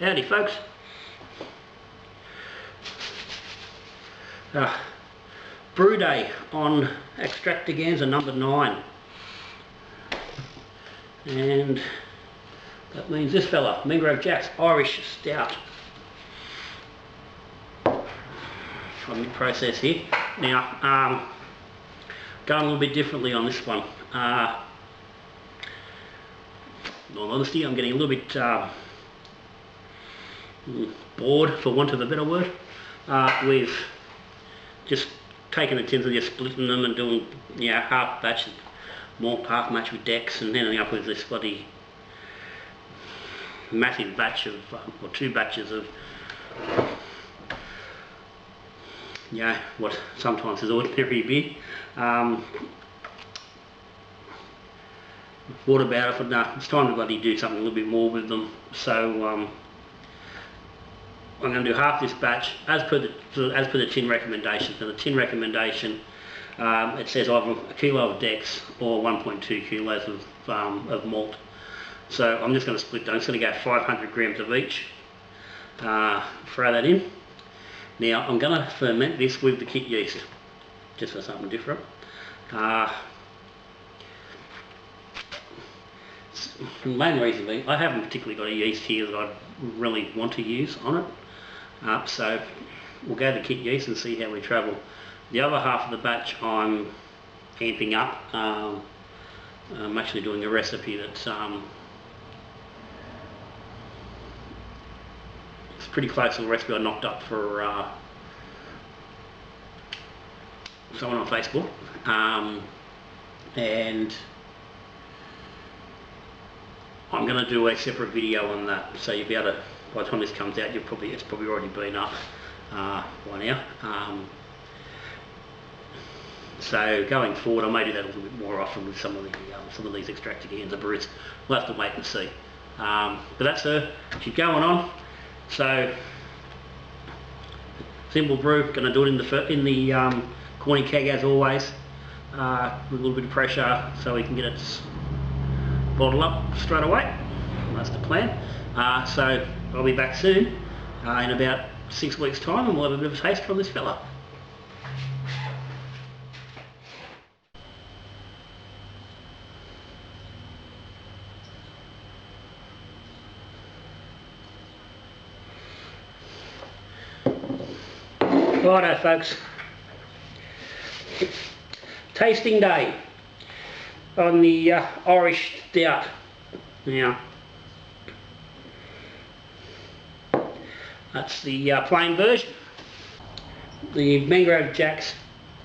Howdy folks. Brew day on Extractaganza number 9. And that means this fella, Mangrove Jack's Irish Stout. Trying to process here. Now, going a little bit differently on this one. In all honesty, I'm getting a little bit bored, for want of a better word, with just taking the tins and just splitting them and doing, half batch of malt, half batch with decks, and ending up with this bloody massive batch of, or 2 batches of, what sometimes is ordinary beer. Thought about it, but no, it's time to bloody do something a little bit more with them. So I'm going to do half this batch as per the tin recommendation. So the tin recommendation, it says either a kilo of decks or 1.2 kilos of malt. So I'm just going to split them. I'm just going to go 500 grams of each. Throw that in. Now I'm going to ferment this with the kit yeast, just for something different. The main reason being, I haven't particularly got a yeast here that I really want to use on it, so we'll go the kit yeast and see how we travel. The other half of the batch I'm amping up. I'm actually doing a recipe that's it's pretty close to the recipe I knocked up for someone on Facebook, and I'm going to do a separate video on that, so you'll be able to, by the time this comes out, it's probably already been up by now. So going forward, I may do that a little bit more often with some of these Extractaganza brews. We'll have to wait and see. But that's her. She's going on. So simple brew. Going to do it in the corny keg as always, with a little bit of pressure, so we can get it bottle up straight away. That's the plan. So I'll be back soon, in about 6 weeks time, and we'll have a bit of a taste from this fella. Righto folks, tasting day on the Irish Stout. Now, that's the plain version. The Mangrove Jack's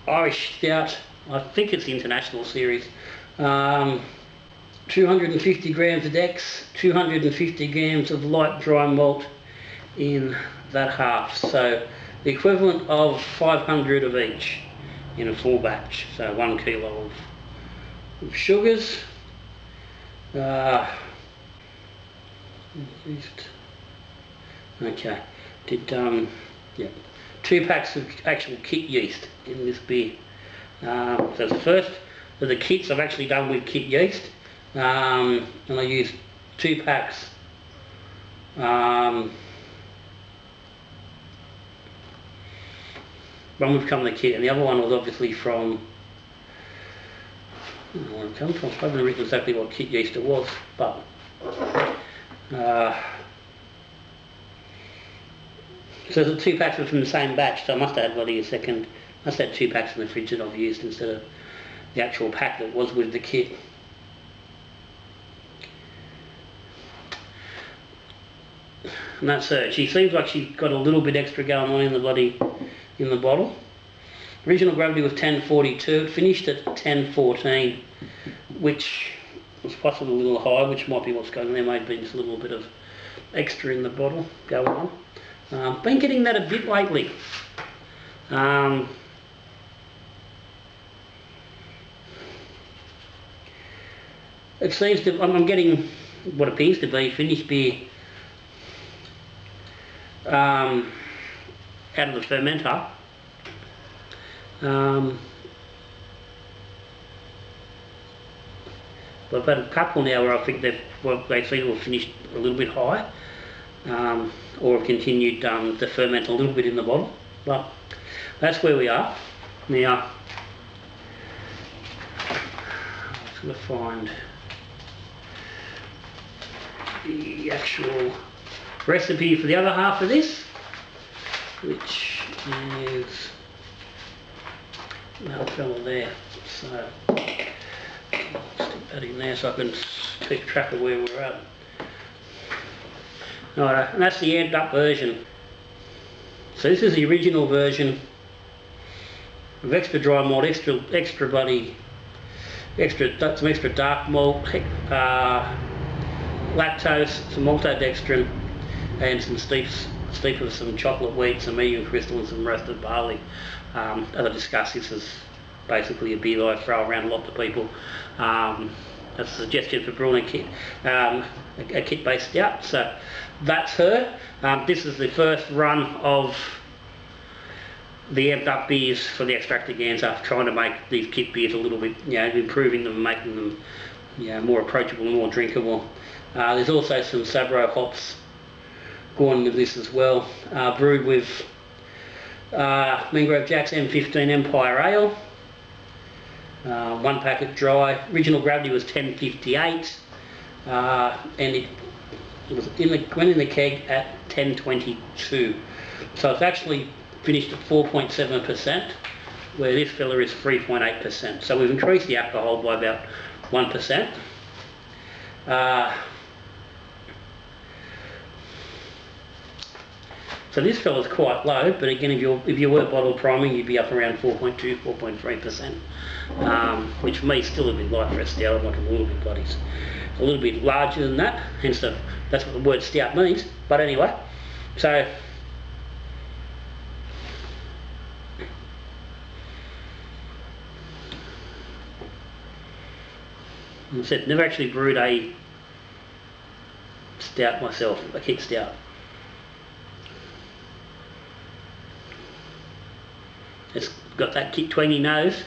Irish Stout, I think it's the International Series. 250 grams of decks, 250 grams of light dry malt in that half. So the equivalent of 500 of each in a full batch. So 1 kilo of sugars, okay, did 2 packs of actual kit yeast in this beer. So the first of the kits I've actually done with kit yeast, and I used 2 packs. One would come in the kit, and the other one was obviously from, I don't know where it comes from. I haven't written exactly what kit yeast it was, but so the 2 packs were from the same batch, so I must have had must have had 2 packs in the fridge that I've used instead of the actual pack that was with the kit. And that's her. She seems like she's got a little bit extra going on in the bottle. Original gravity was 1042. It finished at 1014, which was possibly a little high, which might be what's going on there. May have been just a little bit of extra in the bottle going on. Been getting that a bit lately. It seems to, I'm getting what appears to be finished beer out of the fermenter. But I've had a couple now where I think they seem to have finished a little bit high. or have continued to ferment a little bit in the bottle. But that's where we are now. I'm just going to find the actual recipe for the other half of this, which is that fella there. So I'll stick that in there so I can keep track of where we're at. Alright, and that's the amped up version. So this is the original version of extra dry malt, extra some extra dark malt, lactose, some maltodextrin, and some steep of some chocolate wheat, some medium crystal, and some roasted barley. As I discussed, this is basically a beer that I throw around a lot to people. That's a suggestion for brewing a kit-based stout. So that's her. This is the first run of the amped up beers for the Extractaganza, trying to make these kit beers a little bit, improving them, making them, more approachable and more drinkable. There's also some Sabro hops going with this as well. Brewed with Mangrove Jack's M15 Empire Ale. 1 packet dry. Original gravity was 1058, and it went in the keg at 1022. So it's actually finished at 4.7%, where this fella is 3.8%. So we've increased the alcohol by about 1%. So this fella's quite low, but again, if you were bottle priming, you'd be up around 4.2, 4.3%, which for me is still a bit light for a stout. I'd like a little bit bloody, a little bit larger than that. Hence, that's what the word stout means. But anyway, so as I said, never actually brewed a stout myself, a kit stout. It's got that kit twangy nose,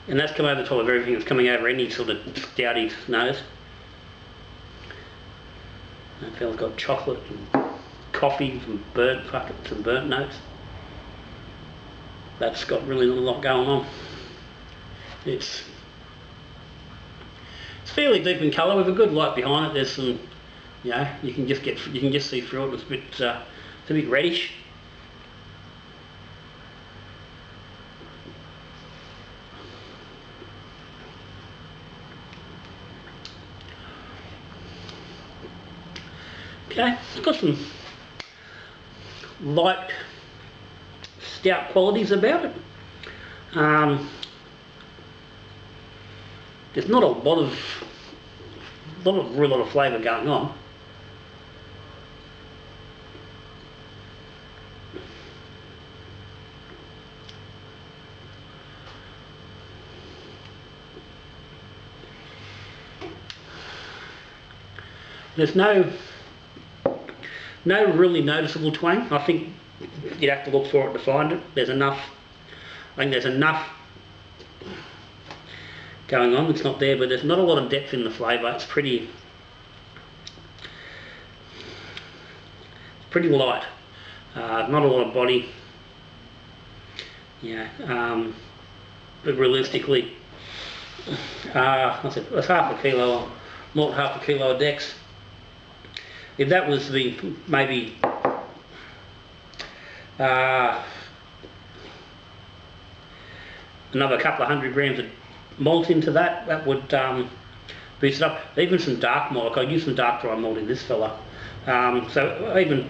and that's come over the top of everything that's coming over any sort of stouty nose. That fella's got chocolate and coffee and some burnt notes. That's got really not a lot going on. It's fairly deep in colour with a good light behind it. There's some, you can just see through it. It's a bit reddish. Okay, it's got some light stout qualities about it. There's not a real lot of flavour going on. There's no really noticeable twang. I think you'd have to look for it to find it. I think there's enough going on. It's not there, but there's not a lot of depth in the flavour. It's pretty light. Not a lot of body. But realistically, it's half a kilo, not half a kilo of Dex. If that was maybe another couple of 100 grams of malt into that would boost it up. Even some dark malt. I use some dark dry malt in this fella. So even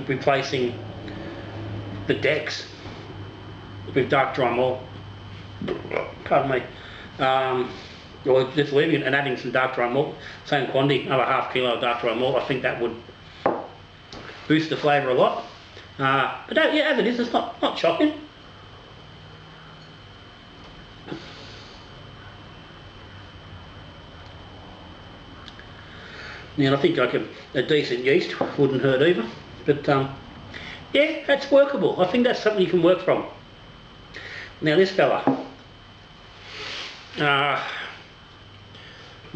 replacing the Dex with dark dry malt, pardon me, or just leaving it and adding some dark dry malt, same quantity, another half kilo of dark dry malt, I think that would boost the flavour a lot. But as it is, it's not shocking. And I think a decent yeast wouldn't hurt either. But yeah, that's workable. I think that's something you can work from. Now this fella,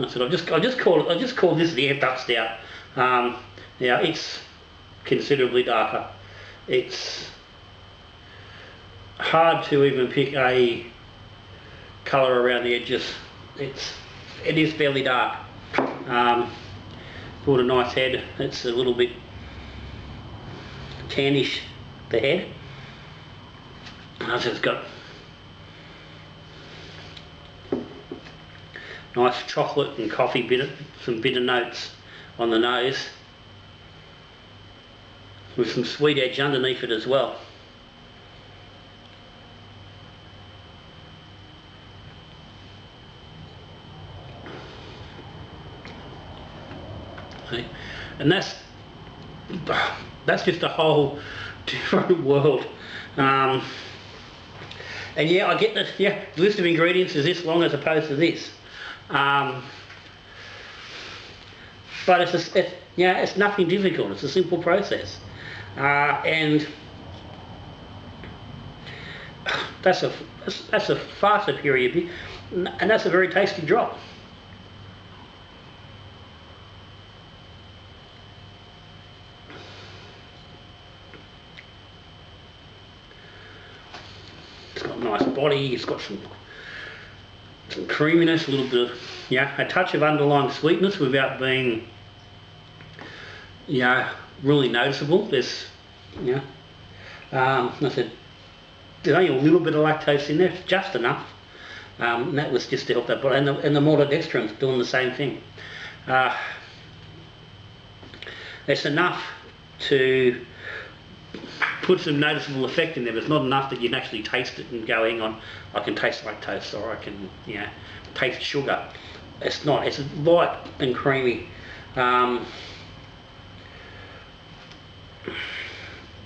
I said I'll just call this the Up Stout. Now it's considerably darker. It's hard to even pick a colour around the edges. It is fairly dark. Brought a nice head. It's a little bit tannish, the head. It's got nice chocolate and coffee some bitter notes on the nose, with some sweet edge underneath it as well. And that's just a whole different world. And yeah, I get that. Yeah, the list of ingredients is this long as opposed to this. But it's nothing difficult. It's a simple process, and that's a far superior beer, and that's a very tasty drop. It's got a nice body. It's got some creaminess, a little bit of, a touch of underlying sweetness without being, really noticeable. There's, I said, there's only a little bit of lactose in there, just enough. And that was just to help that body. And the maltodextrin's doing the same thing. It's enough to put some noticeable effect in there, but it's not enough that you can actually taste it and go, hang on, I can taste lactose, or I can, taste sugar. It's not. It's light and creamy.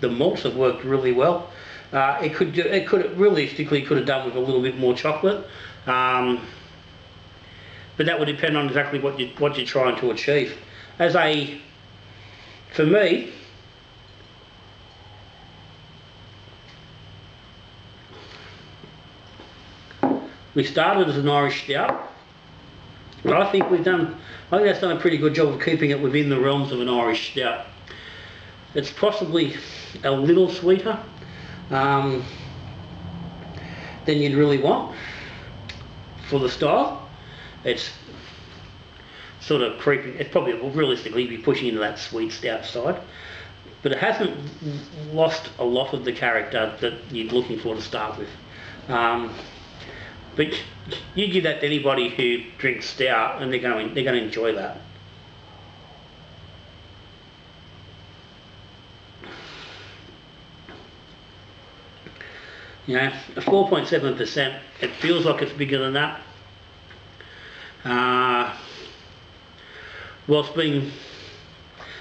The malts have worked really well. Realistically could have done with a little bit more chocolate, but that would depend on exactly what you're trying to achieve. For me, we started as an Irish Stout, but I think that's done a pretty good job of keeping it within the realms of an Irish Stout. It's possibly a little sweeter than you'd really want for the style. It's sort of creeping. It's probably realistically be pushing into that sweet stout side, but it hasn't lost a lot of the character that you're looking for to start with. But you give that to anybody who drinks stout, and they're going to enjoy that. A 4.7%. It feels like it's bigger than that. Whilst being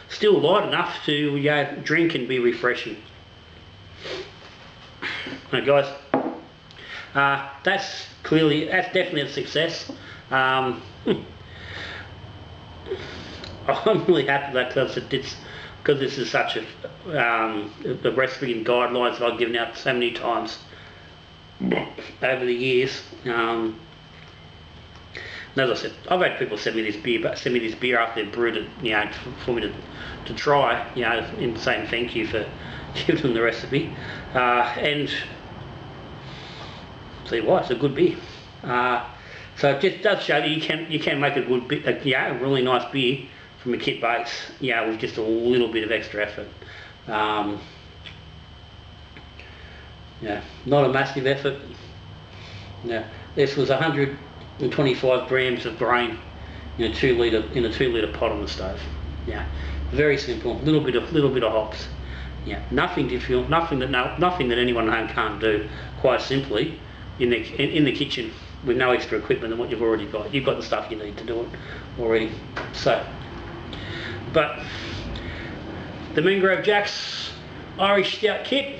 still light enough to drink and be refreshing. Now, guys. That's definitely a success. I'm really happy with that because this is such a the recipe and guidelines that I've given out so many times over the years. And as I said, I've had people send me this beer after they've brewed it, for me to try, in saying thank you for giving them the recipe, and see why it's a good beer. So it just does show that you can make a good beer, a really nice beer from a kit base, with just a little bit of extra effort. Not a massive effort. This was 125 grams of grain in a 2 litre pot on the stove. Very simple. Little bit of hops. Nothing difficult. Nothing that anyone at home can't do. Quite simply, in the kitchen with no extra equipment than what you've already got. You've got the stuff you need to do it already. So, but the Mangrove Jack's Irish Stout kit.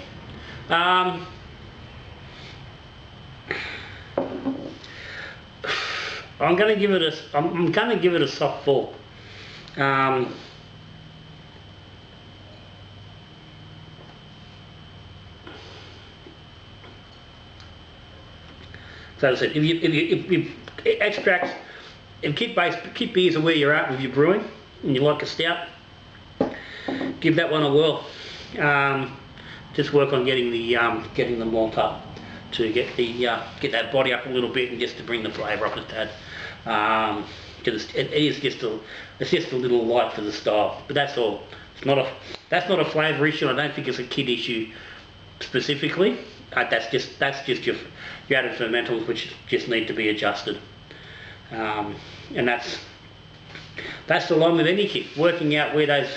I'm going to give it a soft 4. So as I said, if Extract if kit beers are where you're at with your brewing, and you like a stout, give that one a whirl. Just work on getting the malt up to get that body up a little bit, and just to bring the flavour up a tad. Because it's just a little light for the style, but that's all. That's not a flavour issue. I don't think it's a kit issue specifically. That's just your added fermentals, which just need to be adjusted. And that's along with any kit, working out where those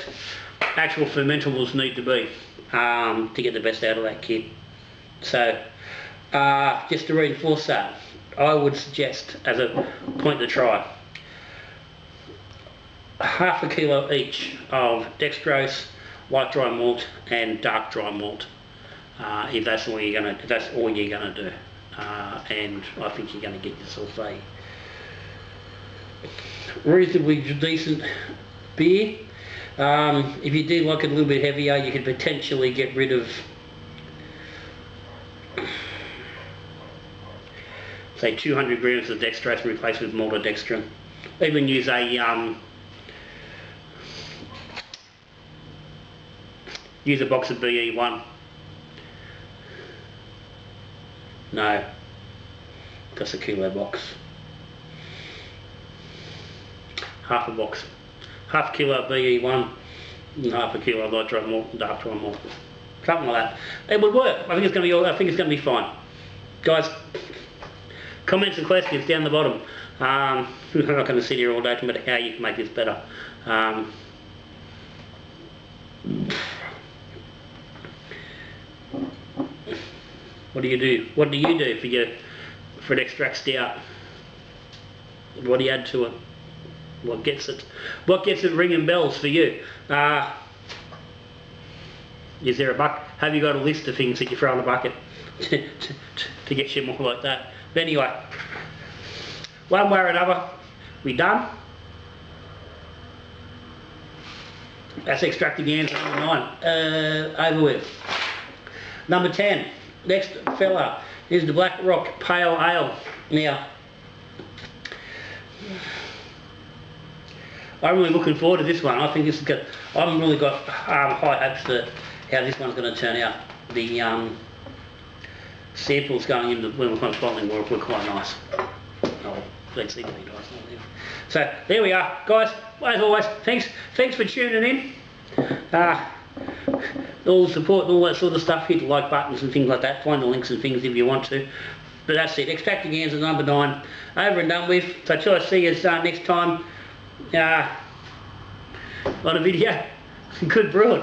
actual fermentables need to be to get the best out of that kit. So just to reinforce that, I would suggest as a point to try, half a kilo each of dextrose, light dry malt and dark dry malt, if that's all you're gonna do, and I think you're gonna get yourself a reasonably decent beer. If you do like it a little bit heavier, you could potentially get rid of, say, 200 grams of dextrose and replace with maltodextrin. Even use a box of BE1. No, that's a kilo box. Half a box, half a kilo of BE1 and half a kilo of light dry malt and dark dry malt. Something like that. It would work. I think it's gonna be fine. Guys, comments and questions down the bottom. I'm not going to sit here all day talking about how you can make this better. What do you do? What do you do for an extract stout? What do you add to it? What gets it ringing bells for you? Is there a bucket? Have you got a list of things that you throw in a bucket to get shit more like that? But anyway, one way or another, we done. That's Extractaganza number 9. Over with. Number 10. Next fella is the Black Rock Pale Ale. Now, I'm really looking forward to this one. I think this is good. I've really got high hopes for how this one's going to turn out. The samples going into when we're bottling were quite nice. Oh, let's see really nice. So there we are, guys. As always, thanks for tuning in. All the support and all that sort of stuff. Hit the like buttons and things like that. Find the links and things if you want to. But that's it. Extractaganza number 9, over and done with. So till I see you next time on a video. Good brewing.